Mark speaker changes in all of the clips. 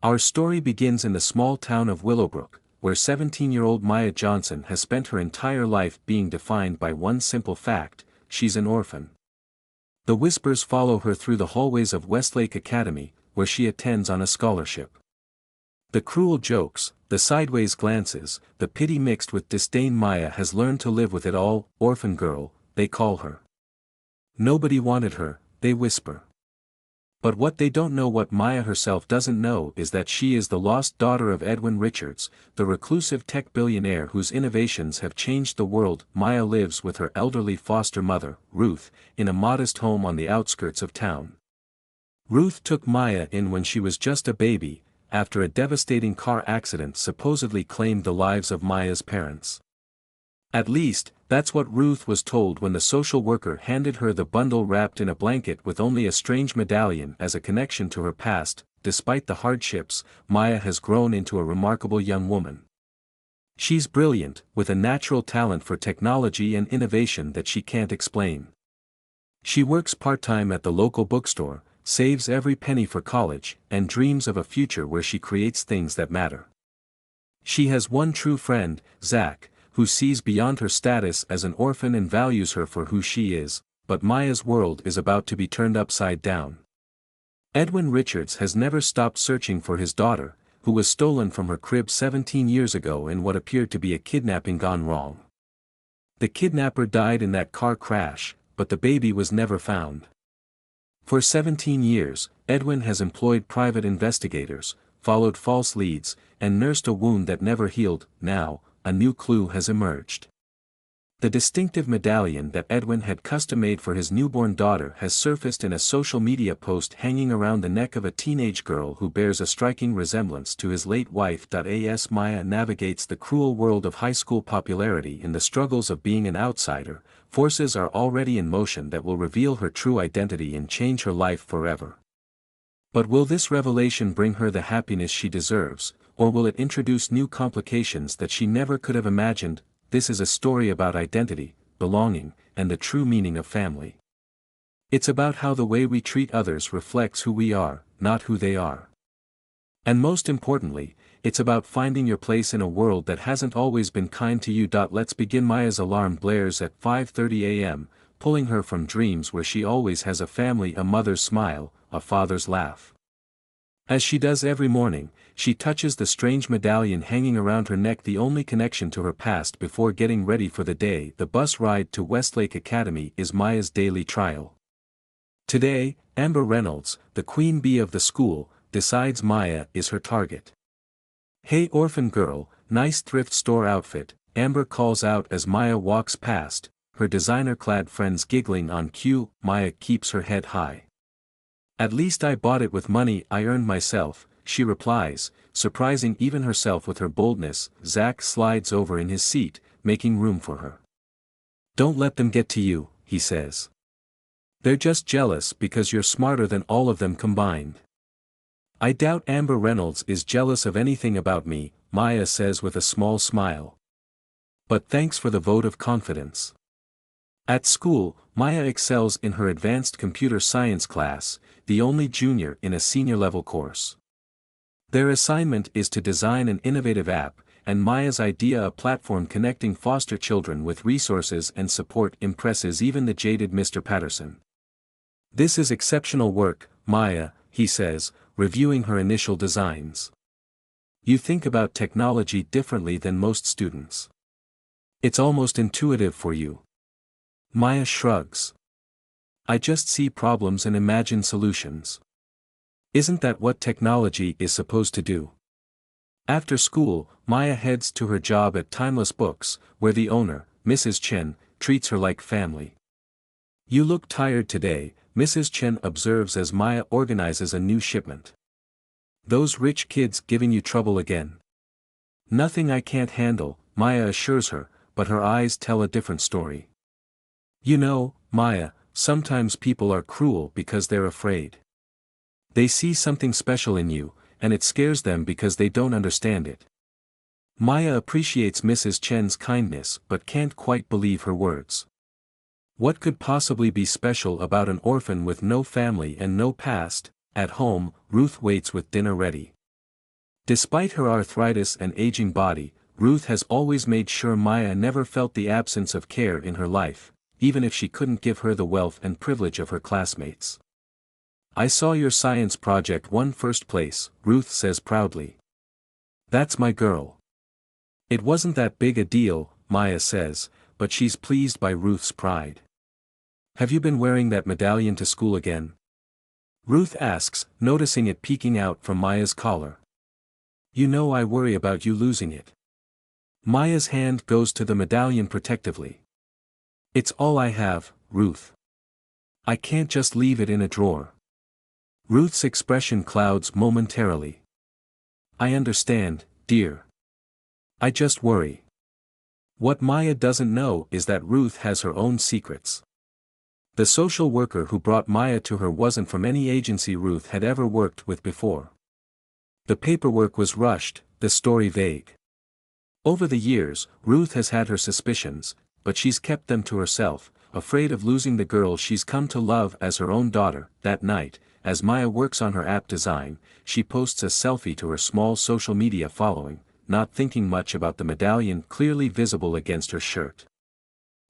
Speaker 1: Our story begins in the small town of Willowbrook, where 17-year-old Maya Johnson has spent her entire life being defined by one simple fact: she's an orphan. The whispers follow her through the hallways of Westlake Academy, where she attends on a scholarship. The cruel jokes, the sideways glances, the pity mixed with disdain. Maya has learned to live with it all. Orphan girl, they call her. Nobody wanted her, they whisper. But what they don't know, what Maya herself doesn't know, is that she is the lost daughter of Edwin Richards, the reclusive tech billionaire whose innovations have changed the world. Maya lives with her elderly foster mother, Ruth, in a modest home on the outskirts of town. Ruth took Maya in when she was just a baby, after a devastating car accident supposedly claimed the lives of Maya's parents. At least, that's what Ruth was told when the social worker handed her the bundle wrapped in a blanket with only a strange medallion as a connection to her past. Despite the hardships, Maya has grown into a remarkable young woman. She's brilliant, with a natural talent for technology and innovation that she can't explain. She works part-time at the local bookstore, saves every penny for college, and dreams of a future where she creates things that matter. She has one true friend, Zack, who sees beyond her status as an orphan and values her for who she is, but Maya's world is about to be turned upside down. Edwin Richards has never stopped searching for his daughter, who was stolen from her crib 17 years ago in what appeared to be a kidnapping gone wrong. The kidnapper died in that car crash, but the baby was never found. For 17 years, Edwin has employed private investigators, followed false leads, and nursed a wound that never healed. Now, a new clue has emerged. The distinctive medallion that Edwin had custom-made for his newborn daughter has surfaced in a social media post hanging around the neck of a teenage girl who bears a striking resemblance to his late wife. As Maya navigates the cruel world of high school popularity in the struggles of being an outsider, forces are already in motion that will reveal her true identity and change her life forever. But will this revelation bring her the happiness she deserves, or will it introduce new complications that she never could have imagined? This is a story about identity, belonging, and the true meaning of family. It's about how the way we treat others reflects who we are, not who they are. And most importantly, it's about finding your place in a world that hasn't always been kind to you. Let's begin. Maya's alarm blares at 5:30 a.m., pulling her from dreams where she always has a family, a mother's smile, a father's laugh. As she does every morning, she touches the strange medallion hanging around her neck, the only connection to her past, before getting ready for the day. The bus ride to Westlake Academy is Maya's daily trial. Today, Amber Reynolds, the queen bee of the school, decides Maya is her target. "Hey orphan girl, nice thrift store outfit," Amber calls out as Maya walks past, her designer-clad friends giggling on cue. Maya keeps her head high. "At least I bought it with money I earned myself," she replies, surprising even herself with her boldness. Zack slides over in his seat, making room for her. "Don't let them get to you," he says. "They're just jealous because you're smarter than all of them combined." "I doubt Amber Reynolds is jealous of anything about me," Maya says with a small smile. "But thanks for the vote of confidence." At school, Maya excels in her advanced computer science class, the only junior in a senior-level course. Their assignment is to design an innovative app, and Maya's idea, a platform connecting foster children with resources and support, impresses even the jaded Mr. Patterson. "This is exceptional work, Maya," he says, reviewing her initial designs. "You think about technology differently than most students. It's almost intuitive for you." Maya shrugs. "I just see problems and imagine solutions." Isn't that what technology is supposed to do? After school, Maya heads to her job at Timeless Books, where the owner, Mrs. Chen, treats her like family. "You look tired today," Mrs. Chen observes as Maya organizes a new shipment. "Those rich kids giving you trouble again?" "Nothing I can't handle," Maya assures her, but her eyes tell a different story. "You know, Maya, sometimes people are cruel because they're afraid. They see something special in you, and it scares them because they don't understand it." Maya appreciates Mrs. Chen's kindness but can't quite believe her words. What could possibly be special about an orphan with no family and no past? At home, Ruth waits with dinner ready. Despite her arthritis and aging body, Ruth has always made sure Maya never felt the absence of care in her life, even if she couldn't give her the wealth and privilege of her classmates. "I saw your science project won first place," Ruth says proudly. "That's my girl." "It wasn't that big a deal," Maya says, but she's pleased by Ruth's pride. "Have you been wearing that medallion to school again?" Ruth asks, noticing it peeking out from Maya's collar. "You know I worry about you losing it." Maya's hand goes to the medallion protectively. "It's all I have, Ruth. I can't just leave it in a drawer." Ruth's expression clouds momentarily. "I understand, dear. I just worry." What Maya doesn't know is that Ruth has her own secrets. The social worker who brought Maya to her wasn't from any agency Ruth had ever worked with before. The paperwork was rushed, the story vague. Over the years, Ruth has had her suspicions, but she's kept them to herself, afraid of losing the girl she's come to love as her own daughter. That night, as Maya works on her app design, she posts a selfie to her small social media following, not thinking much about the medallion clearly visible against her shirt.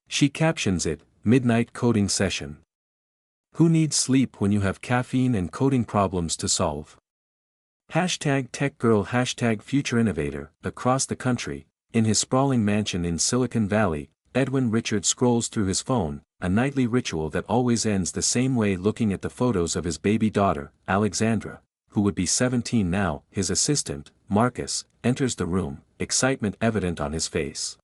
Speaker 1: She captions it, "Midnight Coding Session." Who needs sleep when you have caffeine and coding problems to solve? #TechGirl #FutureInnovator. Across the country, in his sprawling mansion in Silicon Valley, Edwin Richards scrolls through his phone, a nightly ritual that always ends the same way, looking at the photos of his baby daughter, Alexandra, who would be 17 now. His assistant, Marcus, enters the room, excitement evident on his face.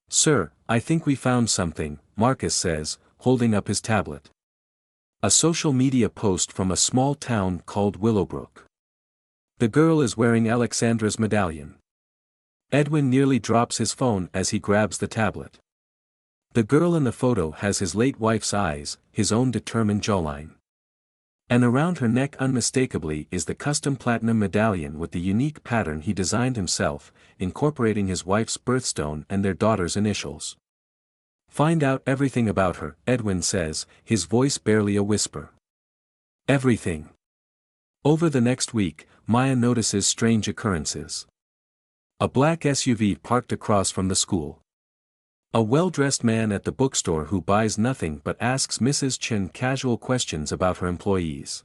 Speaker 1: "Sir, I think we found something," Marcus says, holding up his tablet. A social media post from a small town called Willowbrook. The girl is wearing Alexandra's medallion. Edwin nearly drops his phone as he grabs the tablet. The girl in the photo has his late wife's eyes, his own determined jawline. And around her neck unmistakably is the custom platinum medallion with the unique pattern he designed himself, incorporating his wife's birthstone and their daughter's initials. "Find out everything about her," Edwin says, his voice barely a whisper. "Everything." Over the next week, Maya notices strange occurrences. A black SUV parked across from the school. A well-dressed man at the bookstore who buys nothing but asks Mrs. Chen casual questions about her employees.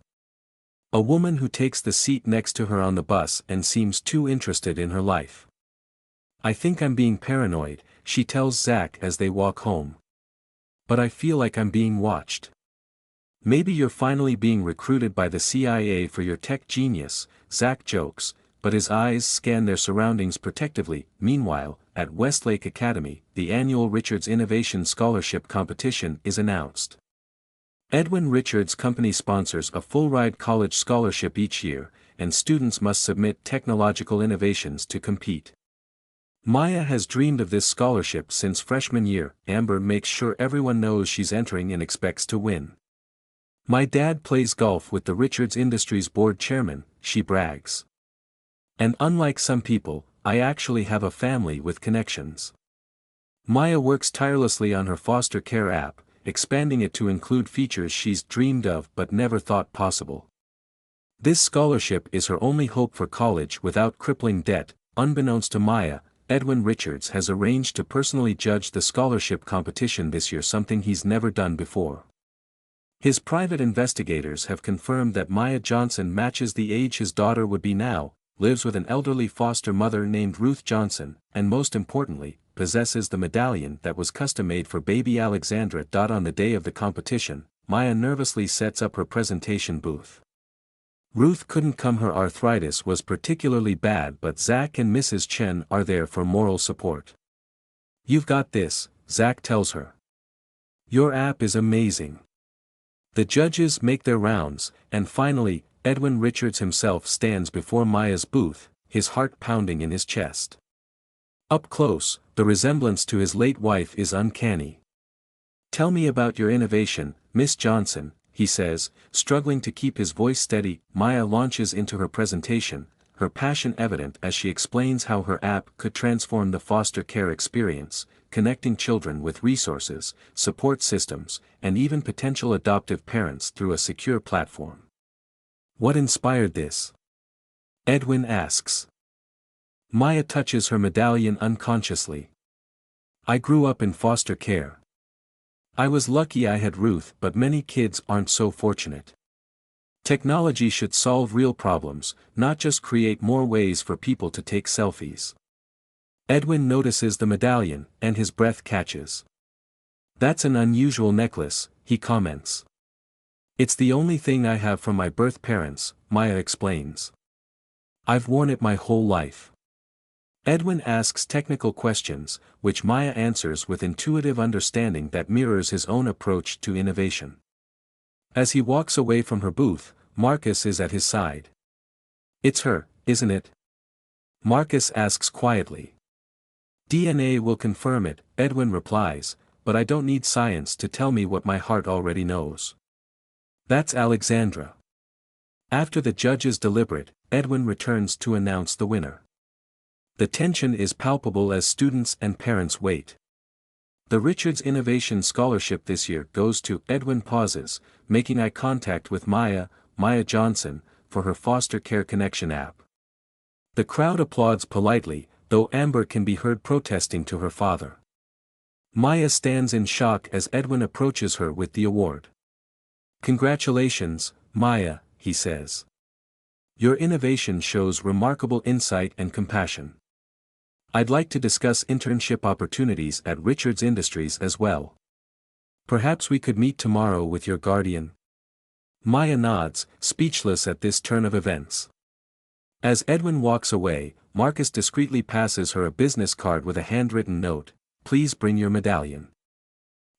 Speaker 1: A woman who takes the seat next to her on the bus and seems too interested in her life. "I think I'm being paranoid," she tells Zack as they walk home. "But I feel like I'm being watched." "Maybe you're finally being recruited by the CIA for your tech genius," Zack jokes, but his eyes scan their surroundings protectively. Meanwhile, at Westlake Academy, the annual Richards Innovation Scholarship Competition is announced. Edwin Richards' company sponsors a full-ride college scholarship each year, and students must submit technological innovations to compete. Maya has dreamed of this scholarship since freshman year. Amber makes sure everyone knows she's entering and expects to win. "My dad plays golf with the Richards Industries board chairman," she brags. "And unlike some people, I actually have a family with connections." Maya works tirelessly on her foster care app, expanding it to include features she's dreamed of but never thought possible. This scholarship is her only hope for college without crippling debt. Unbeknownst to Maya, Edwin Richards has arranged to personally judge the scholarship competition this year, something he's never done before. His private investigators have confirmed that Maya Johnson matches the age his daughter would be now, lives with an elderly foster mother named Ruth Johnson, and most importantly, possesses the medallion that was custom-made for baby Alexandra. On the day of the competition, Maya nervously sets up her presentation booth. Ruth couldn't come, her arthritis was particularly bad, but Zack and Mrs. Chen are there for moral support. "You've got this," Zack tells her. "Your app is amazing." The judges make their rounds, and finally, Edwin Richards himself stands before Maya's booth, his heart pounding in his chest. Up close, the resemblance to his late wife is uncanny. "Tell me about your innovation, Miss Johnson," he says, struggling to keep his voice steady. Maya launches into her presentation, her passion evident as she explains how her app could transform the foster care experience, connecting children with resources, support systems, and even potential adoptive parents through a secure platform. "What inspired this?" Edwin asks. Maya touches her medallion unconsciously. I grew up in foster care. I was lucky I had Ruth, but many kids aren't so fortunate. Technology should solve real problems, not just create more ways for people to take selfies. Edwin notices the medallion, and his breath catches. That's an unusual necklace, he comments. It's the only thing I have from my birth parents, Maya explains. I've worn it my whole life. Edwin asks technical questions, which Maya answers with intuitive understanding that mirrors his own approach to innovation. As he walks away from her booth, Marcus is at his side. It's her, isn't it? Marcus asks quietly. DNA will confirm it, Edwin replies, but I don't need science to tell me what my heart already knows. That's Alexandra. After the judges deliberate, Edwin returns to announce the winner. The tension is palpable as students and parents wait. The Richards Innovation Scholarship this year goes to Edwin pauses, making eye contact with Maya Johnson, for her foster care connection app. The crowd applauds politely, though Amber can be heard protesting to her father. Maya stands in shock as Edwin approaches her with the award. Congratulations, Maya, he says. Your innovation shows remarkable insight and compassion. I'd like to discuss internship opportunities at Richards Industries as well. Perhaps we could meet tomorrow with your guardian? Maya nods, speechless at this turn of events. As Edwin walks away, Marcus discreetly passes her a business card with a handwritten note, please bring your medallion.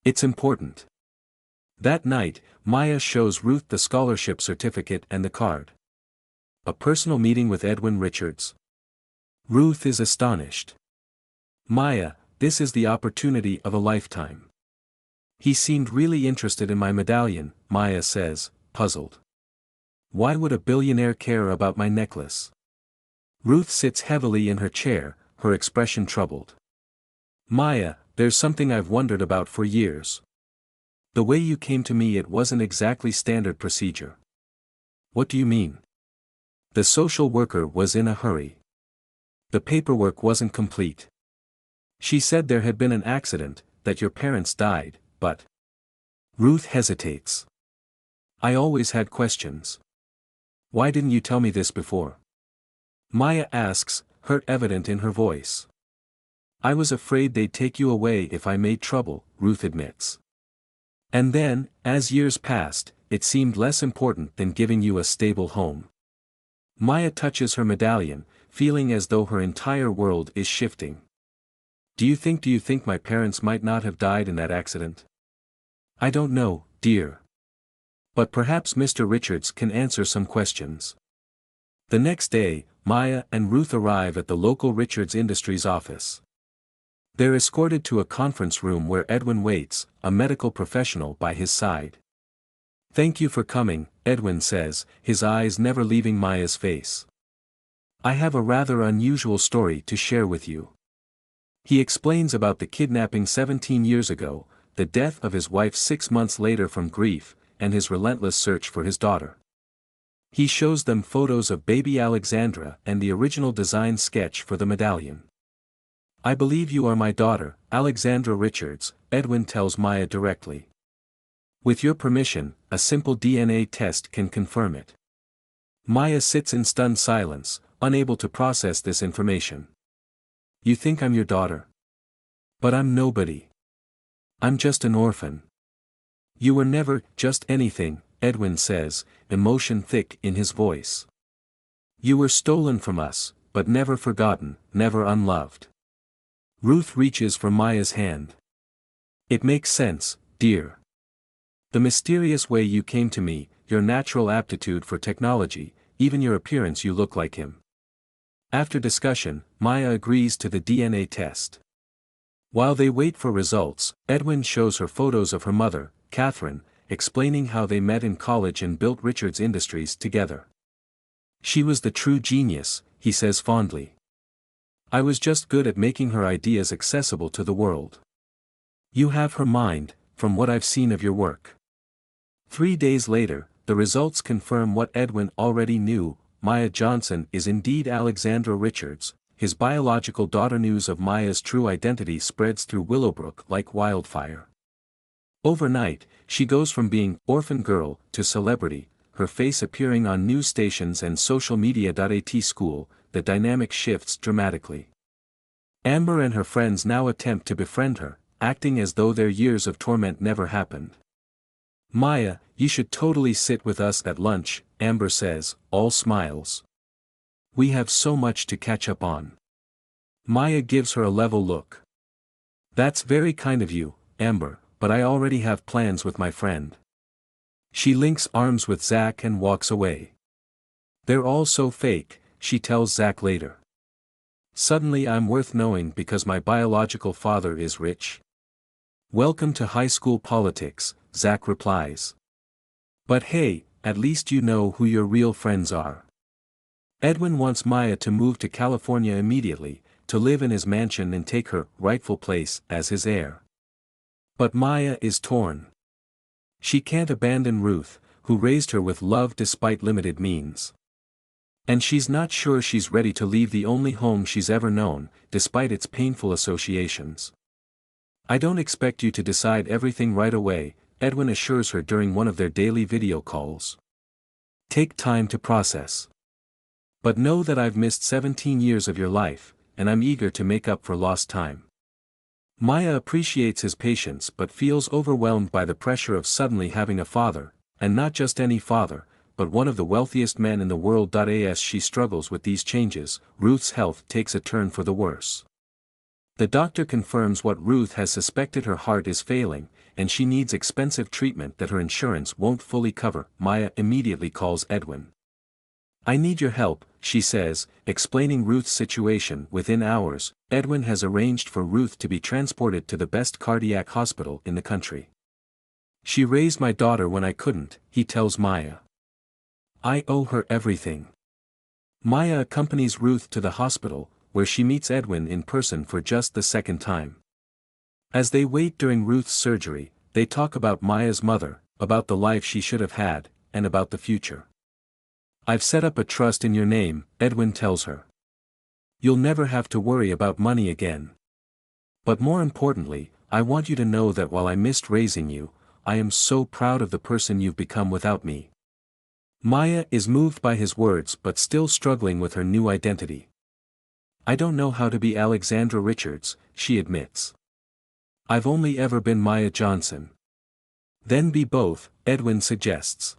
Speaker 1: It's important. That night, Maya shows Ruth the scholarship certificate and the card. A personal meeting with Edwin Richards. Ruth is astonished. Maya, this is the opportunity of a lifetime. He seemed really interested in my medallion, Maya says, puzzled. Why would a billionaire care about my necklace? Ruth sits heavily in her chair, her expression troubled. Maya, there's something I've wondered about for years. The way you came to me, it wasn't exactly standard procedure. What do you mean? The social worker was in a hurry. The paperwork wasn't complete. She said there had been an accident, that your parents died, but... Ruth hesitates. I always had questions. Why didn't you tell me this before? Maya asks, hurt evident in her voice. I was afraid they'd take you away if I made trouble, Ruth admits. And then, as years passed, it seemed less important than giving you a stable home. Maya touches her medallion, feeling as though her entire world is shifting. Do you think my parents might not have died in that accident? I don't know, dear. But perhaps Mr. Richards can answer some questions. The next day, Maya and Ruth arrive at the local Richards Industries office. They're escorted to a conference room where Edwin waits, a medical professional by his side. Thank you for coming, Edwin says, his eyes never leaving Maya's face. I have a rather unusual story to share with you. He explains about the kidnapping 17 years ago, the death of his wife 6 months later from grief, and his relentless search for his daughter. He shows them photos of baby Alexandra and the original design sketch for the medallion. I believe you are my daughter, Alexandra Richards, Edwin tells Maya directly. With your permission, a simple DNA test can confirm it. Maya sits in stunned silence, unable to process this information. You think I'm your daughter? But I'm nobody. I'm just an orphan. You were never just anything, Edwin says, emotion thick in his voice. You were stolen from us, but never forgotten, never unloved. Ruth reaches for Maya's hand. It makes sense, dear. The mysterious way you came to me, your natural aptitude for technology, even your appearance, you look like him. After discussion, Maya agrees to the DNA test. While they wait for results, Edwin shows her photos of her mother, Catherine, explaining how they met in college and built Richards Industries together. She was the true genius, he says fondly. I was just good at making her ideas accessible to the world. You have her mind, from what I've seen of your work. 3 days later, the results confirm what Edwin already knew, Maya Johnson is indeed Alexandra Richards, his biological daughter. News of Maya's true identity spreads through Willowbrook like wildfire. Overnight, she goes from being orphan girl to celebrity, her face appearing on news stations and social media. At school, the dynamic shifts dramatically. Amber and her friends now attempt to befriend her, acting as though their years of torment never happened. Maya, you should totally sit with us at lunch, Amber says, all smiles. We have so much to catch up on. Maya gives her a level look. That's very kind of you, Amber, but I already have plans with my friend. She links arms with Zack and walks away. They're all so fake, she tells Zack later. Suddenly I'm worth knowing because my biological father is rich. Welcome to high school politics, Zack replies. But hey, at least you know who your real friends are. Edwin wants Maya to move to California immediately, to live in his mansion and take her rightful place as his heir. But Maya is torn. She can't abandon Ruth, who raised her with love despite limited means. And she's not sure she's ready to leave the only home she's ever known, despite its painful associations. I don't expect you to decide everything right away, Edwin assures her during one of their daily video calls. Take time to process. But know that I've missed 17 years of your life, and I'm eager to make up for lost time. Maya appreciates his patience but feels overwhelmed by the pressure of suddenly having a father, and not just any father, but one of the wealthiest men in the world. As she struggles with these changes, Ruth's health takes a turn for the worse. The doctor confirms what Ruth has suspected: her heart is failing, and she needs expensive treatment that her insurance won't fully cover. Maya immediately calls Edwin. I need your help, she says, explaining Ruth's situation. Within hours, Edwin has arranged for Ruth to be transported to the best cardiac hospital in the country. She raised my daughter when I couldn't, he tells Maya. I owe her everything. Maya accompanies Ruth to the hospital, where she meets Edwin in person for just the second time. As they wait during Ruth's surgery, they talk about Maya's mother, about the life she should have had, and about the future. I've set up a trust in your name, Edwin tells her. You'll never have to worry about money again. But more importantly, I want you to know that while I missed raising you, I am so proud of the person you've become without me. Maya is moved by his words but still struggling with her new identity. I don't know how to be Alexandra Richards, she admits. I've only ever been Maya Johnson. Then be both, Edwin suggests.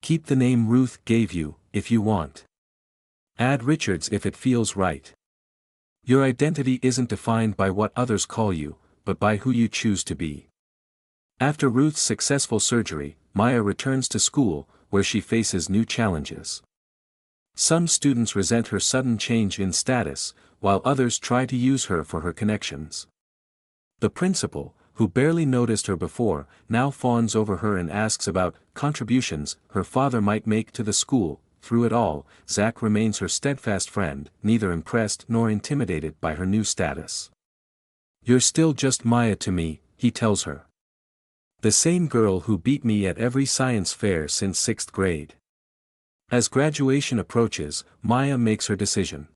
Speaker 1: Keep the name Ruth gave you, if you want. Add Richards if it feels right. Your identity isn't defined by what others call you, but by who you choose to be. After Ruth's successful surgery, Maya returns to school, where she faces new challenges. Some students resent her sudden change in status, while others try to use her for her connections. The principal, who barely noticed her before, now fawns over her and asks about contributions her father might make to the school. Through it all, Zack remains her steadfast friend, neither impressed nor intimidated by her new status. You're still just Maya to me, he tells her. The same girl who beat me at every science fair since 6th grade. As graduation approaches, Maya makes her decision.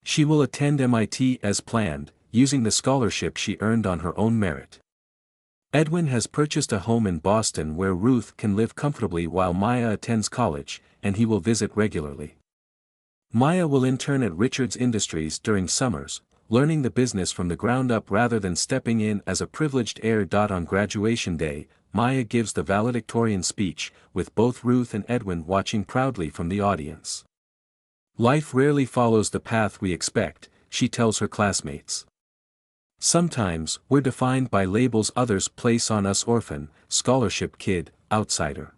Speaker 1: She will attend MIT as planned, using the scholarship she earned on her own merit. Edwin has purchased a home in Boston where Ruth can live comfortably while Maya attends college, and he will visit regularly. Maya will intern at Richards Industries during summers, learning the business from the ground up rather than stepping in as a privileged heir. On graduation day, Maya gives the valedictorian speech, with both Ruth and Edwin watching proudly from the audience. Life rarely follows the path we expect, she tells her classmates. Sometimes, we're defined by labels others place on us: orphan, scholarship kid, outsider.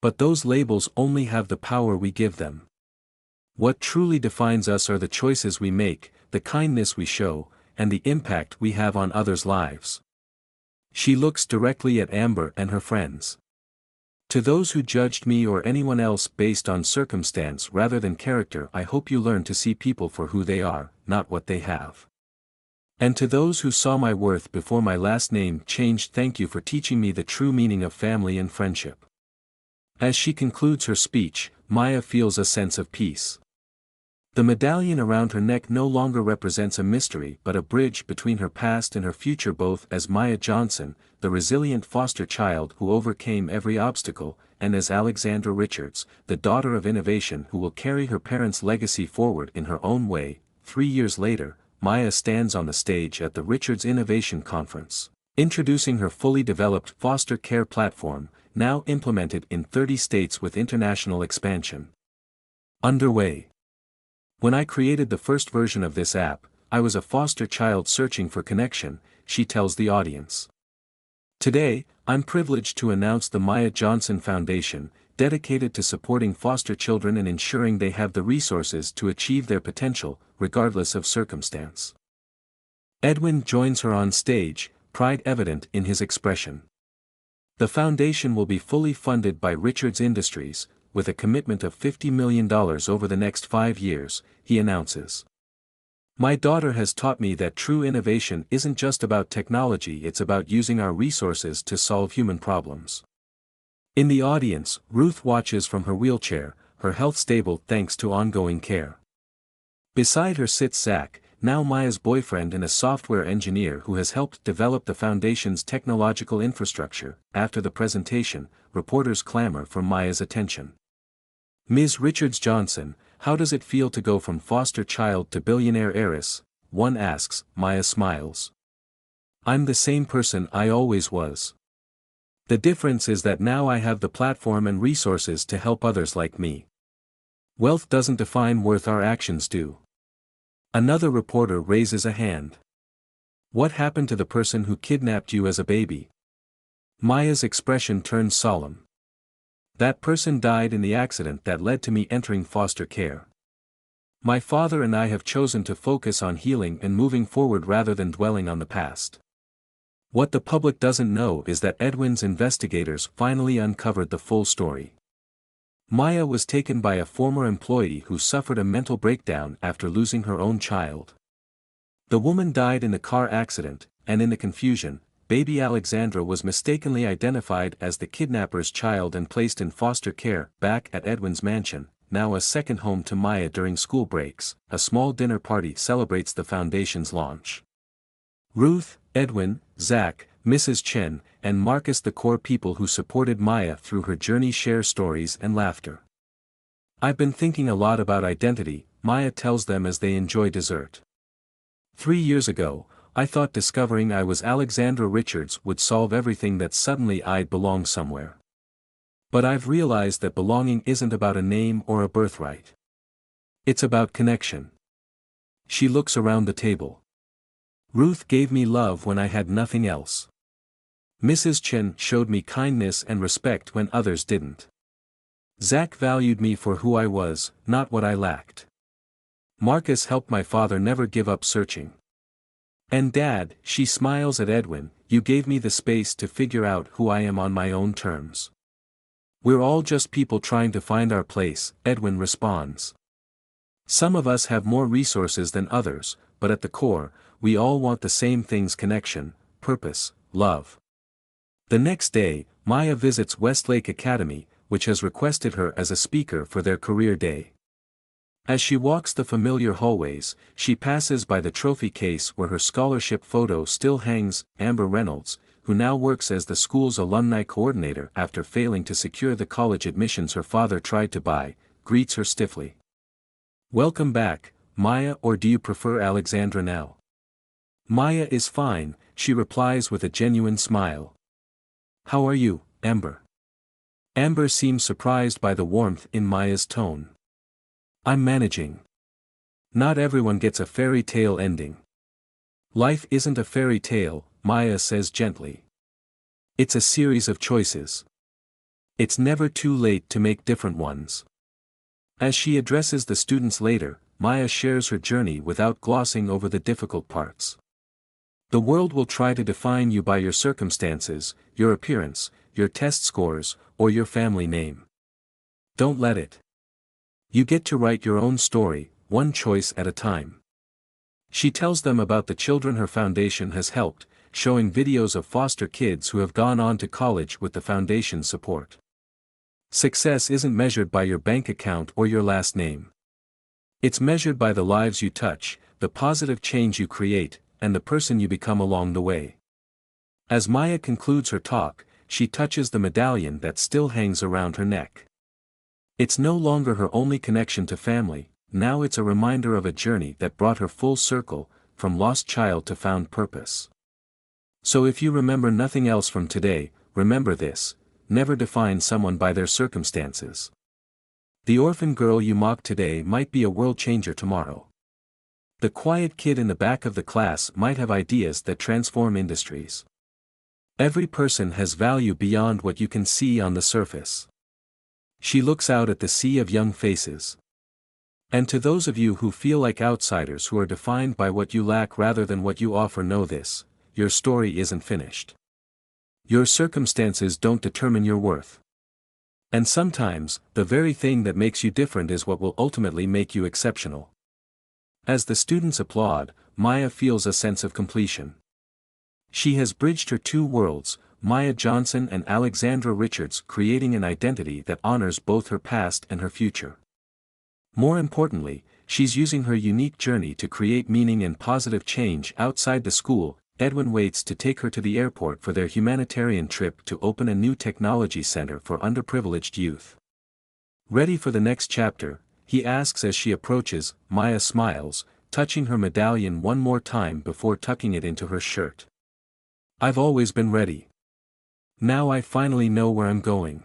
Speaker 1: But those labels only have the power we give them. What truly defines us are the choices we make, the kindness we show, and the impact we have on others' lives. She looks directly at Amber and her friends. To those who judged me or anyone else based on circumstance rather than character, I hope you learn to see people for who they are, not what they have. And to those who saw my worth before my last name changed, thank you for teaching me the true meaning of family and friendship. As she concludes her speech, Maya feels a sense of peace. The medallion around her neck no longer represents a mystery but a bridge between her past and her future, both as Maya Johnson, the resilient foster child who overcame every obstacle, and as Alexandra Richards, the daughter of innovation who will carry her parents' legacy forward in her own way. 3 years later, Maya stands on the stage at the Richards Innovation Conference, introducing her fully developed foster care platform, now implemented in 30 states with international expansion underway. When I created the first version of this app, I was a foster child searching for connection, she tells the audience. Today, I'm privileged to announce the Maya Johnson Foundation, dedicated to supporting foster children and ensuring they have the resources to achieve their potential, regardless of circumstance. Edwin joins her on stage, pride evident in his expression. The foundation will be fully funded by Richards Industries, with a commitment of $50 million over the next 5 years, he announces. My daughter has taught me that true innovation isn't just about technology, it's about using our resources to solve human problems. In the audience, Ruth watches from her wheelchair, her health stable thanks to ongoing care. Beside her sits Zack, now Maya's boyfriend and a software engineer who has helped develop the foundation's technological infrastructure. After the presentation, reporters clamor for Maya's attention. Ms. Richards Johnson, how does it feel to go from foster child to billionaire heiress? One asks. Maya smiles. I'm the same person I always was. The difference is that now I have the platform and resources to help others like me. Wealth doesn't define worth, our actions do. Another reporter raises a hand. What happened to the person who kidnapped you as a baby? Maya's expression turns solemn. That person died in the accident that led to me entering foster care. My father and I have chosen to focus on healing and moving forward rather than dwelling on the past. What the public doesn't know is that Edwin's investigators finally uncovered the full story. Maya was taken by a former employee who suffered a mental breakdown after losing her own child. The woman died in the car accident, and in the confusion, baby Alexandra was mistakenly identified as the kidnapper's child and placed in foster care. Back at Edwin's mansion, now a second home to Maya during school breaks, a small dinner party celebrates the foundation's launch. Ruth, Edwin, Zack, Mrs. Chen, and Marcus, the core people who supported Maya through her journey, share stories and laughter. I've been thinking a lot about identity, Maya tells them as they enjoy dessert. 3 years ago, I thought discovering I was Alexandra Richards would solve everything, that suddenly I'd belong somewhere. But I've realized that belonging isn't about a name or a birthright. It's about connection. She looks around the table. Ruth gave me love when I had nothing else. Mrs. Chen showed me kindness and respect when others didn't. Zack valued me for who I was, not what I lacked. Marcus helped my father never give up searching. And Dad, she smiles at Edwin, you gave me the space to figure out who I am on my own terms. We're all just people trying to find our place, Edwin responds. Some of us have more resources than others, but at the core, we all want the same things: connection, purpose, love. The next day, Maya visits Westlake Academy, which has requested her as a speaker for their career day. As she walks the familiar hallways, she passes by the trophy case where her scholarship photo still hangs. Amber Reynolds, who now works as the school's alumni coordinator after failing to secure the college admissions her father tried to buy, greets her stiffly. Welcome back, Maya, or do you prefer Alexandra now? Maya is fine, she replies with a genuine smile. How are you, Amber? Amber seems surprised by the warmth in Maya's tone. I'm managing. Not everyone gets a fairy tale ending. Life isn't a fairy tale, Maya says gently. It's a series of choices. It's never too late to make different ones. As she addresses the students later, Maya shares her journey without glossing over the difficult parts. The world will try to define you by your circumstances, your appearance, your test scores, or your family name. Don't let it. You get to write your own story, one choice at a time. She tells them about the children her foundation has helped, showing videos of foster kids who have gone on to college with the foundation's support. Success isn't measured by your bank account or your last name. It's measured by the lives you touch, the positive change you create, and the person you become along the way. As Maya concludes her talk, she touches the medallion that still hangs around her neck. It's no longer her only connection to family, now it's a reminder of a journey that brought her full circle, from lost child to found purpose. So if you remember nothing else from today, remember this: never define someone by their circumstances. The orphan girl you mock today might be a world changer tomorrow. The quiet kid in the back of the class might have ideas that transform industries. Every person has value beyond what you can see on the surface. She looks out at the sea of young faces. And to those of you who feel like outsiders who are defined by what you lack rather than what you offer, know this: your story isn't finished. Your circumstances don't determine your worth. And sometimes, the very thing that makes you different is what will ultimately make you exceptional. As the students applaud, Maya feels a sense of completion. She has bridged her two worlds, Maya Johnson and Alexandra Richards, creating an identity that honors both her past and her future. More importantly, she's using her unique journey to create meaning and positive change outside the school. Edwin waits to take her to the airport for their humanitarian trip to open a new technology center for underprivileged youth. Ready for the next chapter? He asks as she approaches. Maya smiles, touching her medallion one more time before tucking it into her shirt. I've always been ready. Now I finally know where I'm going.